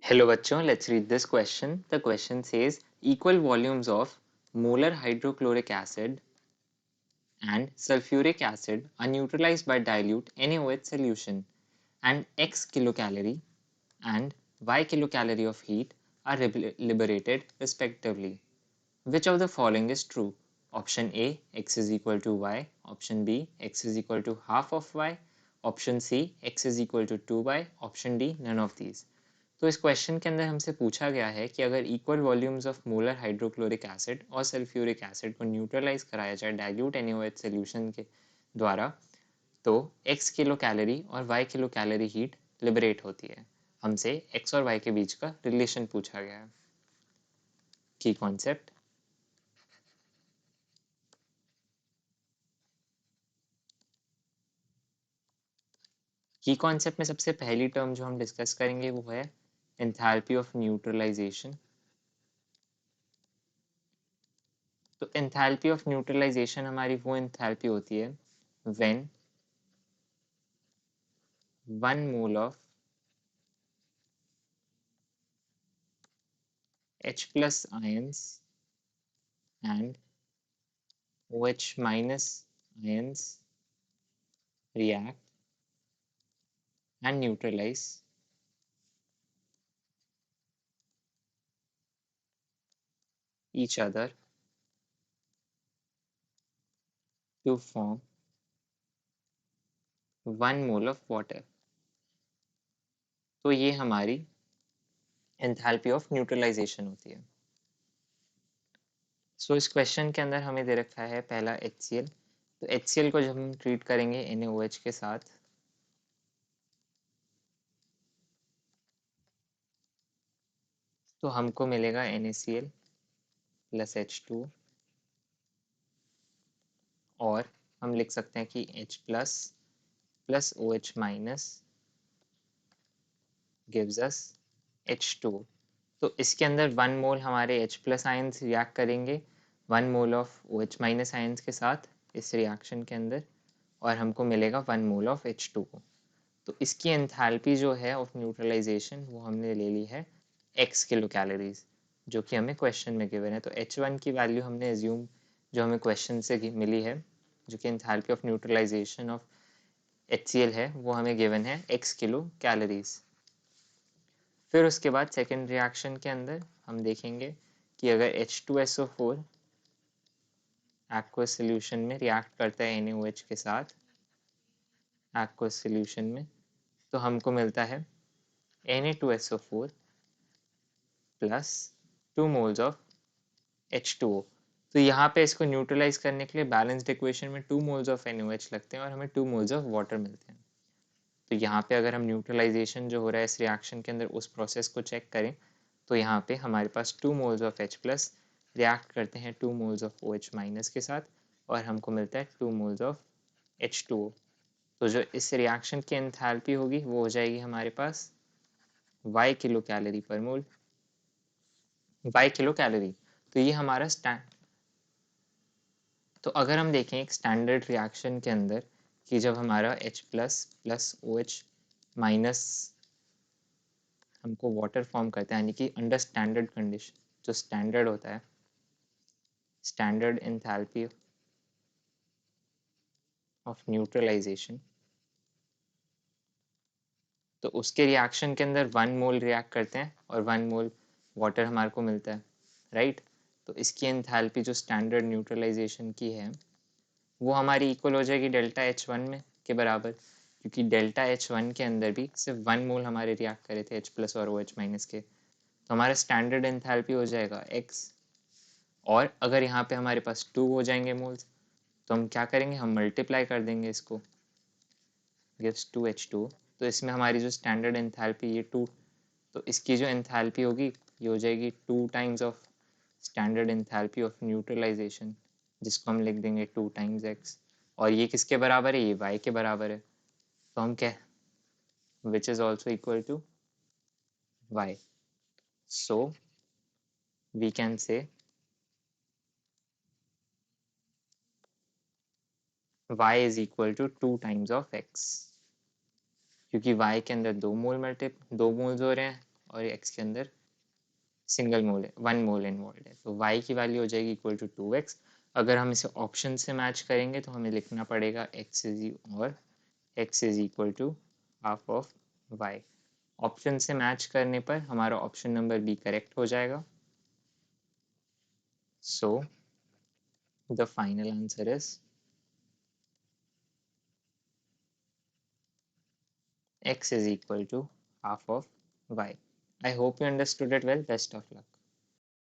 Hello bachcho, let's read this question. The question says equal volumes of molar hydrochloric acid and sulfuric acid are neutralized by dilute NaOH solution and X kilocalorie and Y kilocalorie of heat are liberated respectively. Which of the following is true? Option A, X is equal to Y. Option B, X is equal to half of Y. Option C, X is equal to 2Y. Option D, none of these. तो इस question के अंदर हमसे पूछा गया है कि अगर equal volumes of molar hydrochloric acid और सल्फ्यूरिक एसिड को न्यूट्रलाइज कराया जाए डाइल्यूट NaOH सॉल्यूशन के द्वारा तो x किलो कैलोरी और y kilo calorie heat liberate होती है। हमसे x और y के बीच का रिलेशन पूछा गया है। की कॉन्सेप्ट में सबसे पहली टर्म जो हम डिस्कस करेंगे वो है एंथैल्पी ऑफ न्यूट्रलाइजेशन। तो एंथैल्पी ऑफ न्यूट्रलाइजेशन हमारी वो एंथैल्पी होती है when 1 mole of H plus ions and OH minus ions react and neutralize each other to form 1 mole of water। तो ये हमारी एंथैल्पी ऑफ न्यूट्रलाइजेशन होती है। सो इस क्वेश्चन के अंदर हमें दे रखा है पहला HCl। तो HCl को जब हम ट्रीट करेंगे NaOH के साथ तो हमको मिलेगा NaCl प्लस H2 और हम लिख सकते हैं कि H plus plus OH minus gives us H2। तो इसके अंदर 1 मोल हमारे H प्लस आयंस रिएक्ट करेंगे 1 mole of OH minus ions के साथ इस रिएक्शन के अंदर और हमको मिलेगा 1 मोल ऑफ H2। तो इसकी एंथैल्पी जो है ऑफ न्यूट्रलाइजेशन वो हमने ले ली है x किलो कैलोरीज जो कि हमें क्वेश्चन में गिवन है। तो H1 की वैल्यू हमने एज्यूम जो हमें क्वेश्चन से मिली है जो कि enthalpy of neutralisation of HCl है वो हमें गिवन है x किलो कैलोरीज। फिर उसके बाद सेकेंड रिएक्शन के अंदर हम देखेंगे कि अगर H2SO4 एक्वस सोल्यूशन में रिएक्ट करता है NaOH के साथ एक्वस सोल्यूशन में तो हमको मिलता है Na2SO4 plus 2 moles of H2O। तो यहाँ पे इसको न्यूट्रलाइज करने के लिए बैलेंस्ड इक्वेशन में 2 मोल्स ऑफ NaOH लगते हैं और हमें 2 मोल्स ऑफ वाटर मिलते हैं। तो यहाँ पे अगर हम न्यूट्रलाइजेशन जो हो रहा है इस रिएक्शन के अंदर उस प्रोसेस को चेक करें तो यहाँ पे हमारे पास 2 moles of H plus react करते हैं 2 मोल्स ऑफ OH माइनस के साथ और हमको मिलता है 2 मोल्स ऑफ H2O। तो जो इस रिएक्शन की एंथैल्पी होगी वो हो जाएगी हमारे पास y किलो कैलोरी पर मोल y किलो कैलोरी। तो ये हमारा तो अगर हम देखें एक स्टैंडर्ड रिएक्शन के अंदर कि जब हमारा H plus plus OH minus हमको वाटर फॉर्म करता है यानी कि अंडर स्टैंडर्ड कंडीशन जो स्टैंडर्ड होता है स्टैंडर्ड एंथैल्पी ऑफ न्यूट्रलाइजेशन तो उसके रिएक्शन के अंदर 1 मोल रिएक्ट करते हैं और 1 मोल वाटर हमारे को मिलता है राइट। तो इसकी एंथैल्पी जो स्टैंडर्ड न्यूट्रलाइजेशन की है वो हमारी इक्वल हो जाएगी डेल्टा H1 में के बराबर क्योंकि डेल्टा H1 के अंदर भी सिर्फ 1 मोल हमारे रिएक्ट करे थे H प्लस और OH माइनस के। तो हमारा स्टैंडर्ड एंथैल्पी हो जाएगा X और अगर यहाँ पे हमारे पास 2 हो जाएंगे मोल्स तो हम क्या करेंगे हम मल्टीप्लाई कर देंगे इसको गिव्स 2H2। तो इसमें हमारी जो स्टैंडर्ड एंथैल्पी ये 2 तो इसकी जो एंथैल्पी होगी ये हो जाएगी 2 times of standard enthalpy of neutralisation जिसको हम लिख देंगे 2 टाइम्स x और ये किसके बराबर है ये y के बराबर है। तो हम क्या which is also equal to y। So we can say y is equal to 2 times of x क्योंकि y के अंदर 2 मोल हो रहे हैं और x के अंदर सिंगल मोल है, 1 मोल इन्वॉल्व है, तो y की वैल्यू हो जाएगी इक्वल टू 2x। अगर हम इसे ऑप्शन से मैच करेंगे तो हमें लिखना पड़ेगा x is equal to half of y। Option से मैच करने पर हमारा ऑप्शन नंबर बी करेक्ट हो जाएगा। So the final answer is x is equal to half of y. I hope you understood it well. Best of luck.